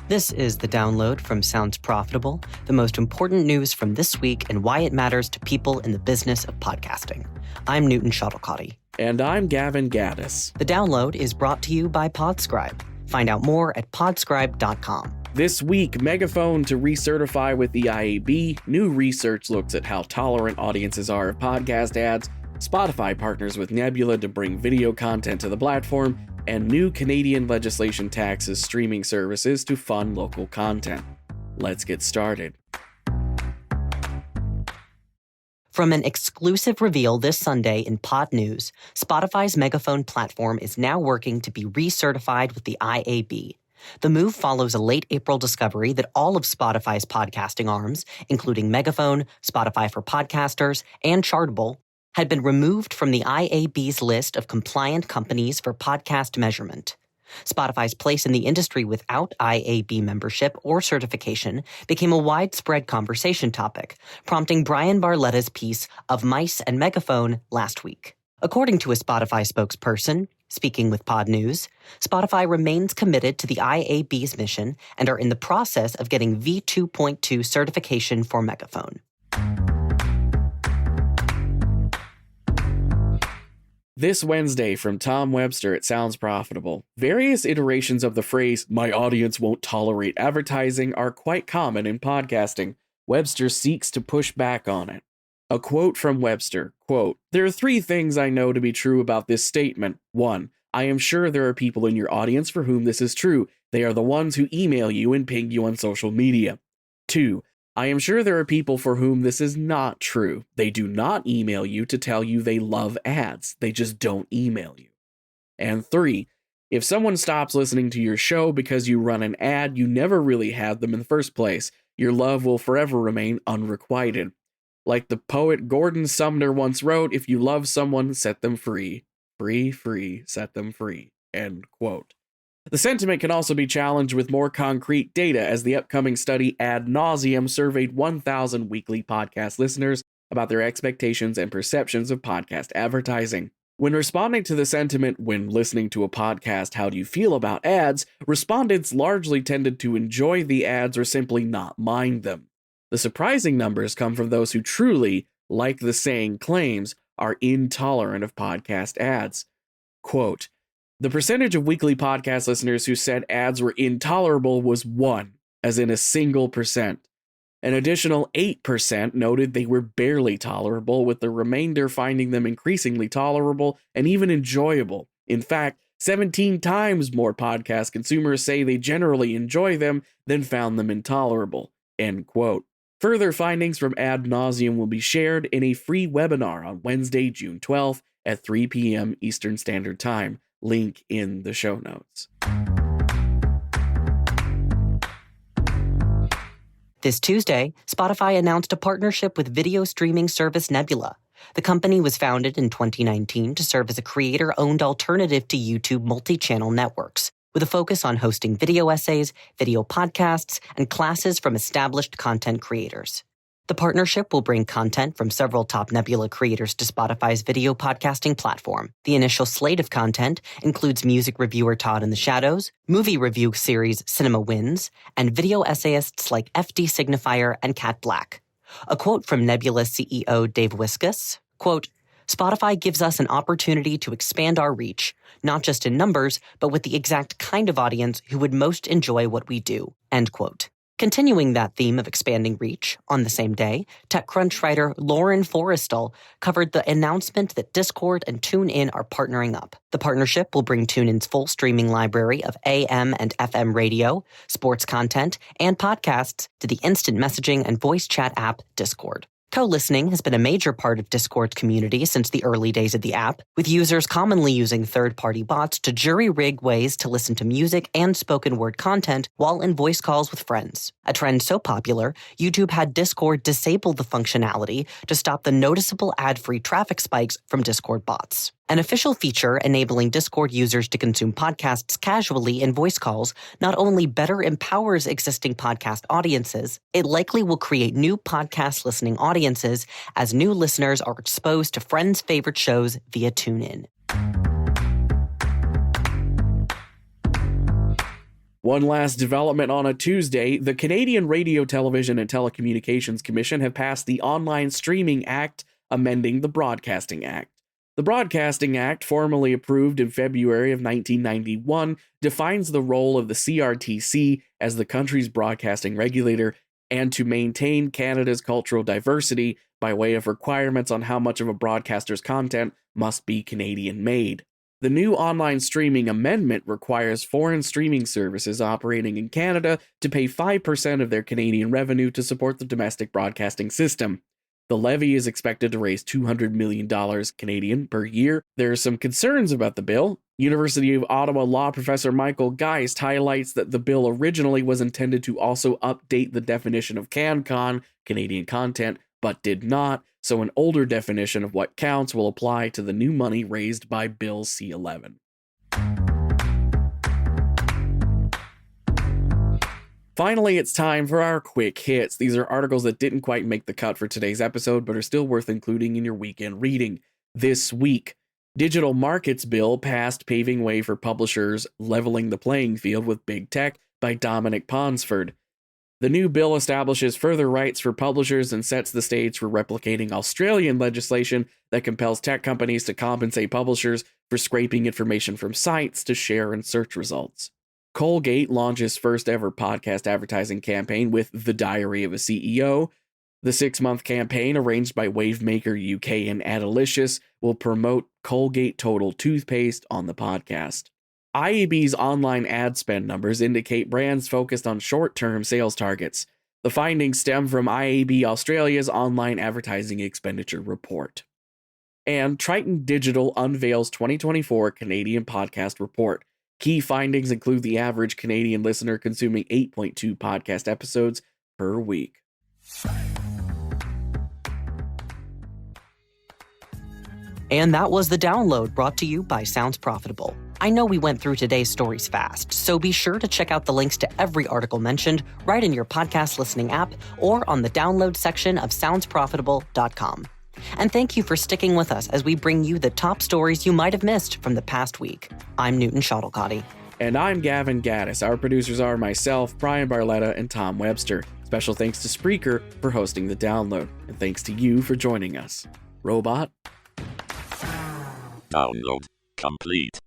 This is the download from Sounds Profitable, the most important news from this week and why it matters to people in the business of podcasting. I'm Newton Shuttlecotty. And I'm Gavin Gaddis. The download is brought to you by Podscribe. Find out more at podscribe.com. This week, Megaphone to recertify with the IAB, new research looks at how tolerant audiences are of podcast ads, Spotify partners with Nebula to bring video content to the platform, and new Canadian legislation taxes streaming services to fund local content. Let's get started. From an exclusive reveal this Sunday in Pod News, Spotify's Megaphone platform is now working to be recertified with the IAB. The move follows a late April discovery that all of Spotify's podcasting arms, including Megaphone, Spotify for Podcasters, and Chartable, had been removed from the IAB's list of compliant companies for podcast measurement. Spotify's place in the industry without IAB membership or certification became a widespread conversation topic, prompting Brian Barletta's piece of Mice and Megaphone last week. According to a Spotify spokesperson, speaking with Pod News, Spotify remains committed to the IAB's mission and are in the process of getting V2.2 certification for Megaphone. This Wednesday from Tom Webster at Sounds Profitable. Various iterations of the phrase, "my audience won't tolerate advertising," are quite common in podcasting. Webster seeks to push back on it. A quote from Webster, quote, "There are three things I know to be true about this statement. 1. I am sure there are people in your audience for whom this is true. They are the ones who email you and ping you on social media. 2. I am sure there are people for whom this is not true. They do not email you to tell you they love ads. They just don't email you. And 3, if someone stops listening to your show because you run an ad, you never really had them in the first place. Your love will forever remain unrequited. Like the poet Gordon Sumner once wrote, if you love someone, set them free. Free, free, set them free." End quote. The sentiment can also be challenged with more concrete data, as the upcoming study Ad Nauseam surveyed 1,000 weekly podcast listeners about their expectations and perceptions of podcast advertising. When responding to the sentiment, when listening to a podcast, how do you feel about ads, respondents largely tended to enjoy the ads or simply not mind them. The surprising numbers come from those who truly, like the saying claims, are intolerant of podcast ads. Quote, "The percentage of weekly podcast listeners who said ads were intolerable was 1, as in a single percent. An additional 8% noted they were barely tolerable, with the remainder finding them increasingly tolerable and even enjoyable. In fact, 17 times more podcast consumers say they generally enjoy them than found them intolerable." End quote. Further findings from Ad Nauseam will be shared in a free webinar on Wednesday, June 12th at 3 p.m. Eastern Standard Time. Link in the show notes. This Tuesday, Spotify announced a partnership with video streaming service Nebula. The company was founded in 2019 to serve as a creator-owned alternative to YouTube multi-channel networks, with a focus on hosting video essays, video podcasts, and classes from established content creators. The partnership will bring content from several top Nebula creators to Spotify's video podcasting platform. The initial slate of content includes music reviewer Todd in the Shadows, movie review series Cinema Wins, and video essayists like FD Signifier and Kat Black. A quote from Nebula CEO Dave Wiskus, quote, "Spotify gives us an opportunity to expand our reach, not just in numbers, but with the exact kind of audience who would most enjoy what we do." End quote. Continuing that theme of expanding reach, on the same day, TechCrunch writer Lauren Forrestal covered the announcement that Discord and TuneIn are partnering up. The partnership will bring TuneIn's full streaming library of AM and FM radio, sports content, and podcasts to the instant messaging and voice chat app Discord. Co-listening has been a major part of Discord's community since the early days of the app, with users commonly using third-party bots to jury-rig ways to listen to music and spoken word content while in voice calls with friends. A trend so popular, YouTube had Discord disable the functionality to stop the noticeable ad-free traffic spikes from Discord bots. An official feature enabling Discord users to consume podcasts casually in voice calls not only better empowers existing podcast audiences, it likely will create new podcast listening audiences as new listeners are exposed to friends' favorite shows via TuneIn. One last development on a Tuesday, the Canadian Radio, Television and Telecommunications Commission have passed the Online Streaming Act, amending the Broadcasting Act. The Broadcasting Act, formally approved in February of 1991, defines the role of the CRTC as the country's broadcasting regulator and to maintain Canada's cultural diversity by way of requirements on how much of a broadcaster's content must be Canadian-made. The new online streaming amendment requires foreign streaming services operating in Canada to pay 5% of their Canadian revenue to support the domestic broadcasting system. The levy is expected to raise $200 million Canadian per year. There are some concerns about the bill. University of Ottawa law professor Michael Geist highlights that the bill originally was intended to also update the definition of CanCon, Canadian content, but did not, so an older definition of what counts will apply to the new money raised by Bill C-11. Finally, it's time for our quick hits. These are articles that didn't quite make the cut for today's episode, but are still worth including in your weekend reading. This week, Digital Markets Bill passed, paving way for publishers leveling the playing field with big tech by Dominic Ponsford. The new bill establishes further rights for publishers and sets the stage for replicating Australian legislation that compels tech companies to compensate publishers for scraping information from sites to share in search results. Colgate launches first ever podcast advertising campaign with The Diary of a CEO. The 6-month campaign, arranged by Wavemaker UK and Adalicious, will promote Colgate Total toothpaste on the podcast. IAB's online ad spend numbers indicate brands focused on short-term sales targets. The findings stem from IAB Australia's online advertising expenditure report. And Triton Digital unveils 2024 Canadian podcast report. Key findings include the average Canadian listener consuming 8.2 podcast episodes per week. And that was The Download, brought to you by Sounds Profitable. I know we went through today's stories fast, so be sure to check out the links to every article mentioned right in your podcast listening app or on the download section of soundsprofitable.com. And thank you for sticking with us as we bring you the top stories you might have missed from the past week. I'm Newton Shuttlecotty. And I'm Gavin Gaddis. Our producers are myself, Brian Barletta, and Tom Webster. Special thanks to Spreaker for hosting The Download, and thanks to you for joining us. Robot. Download complete.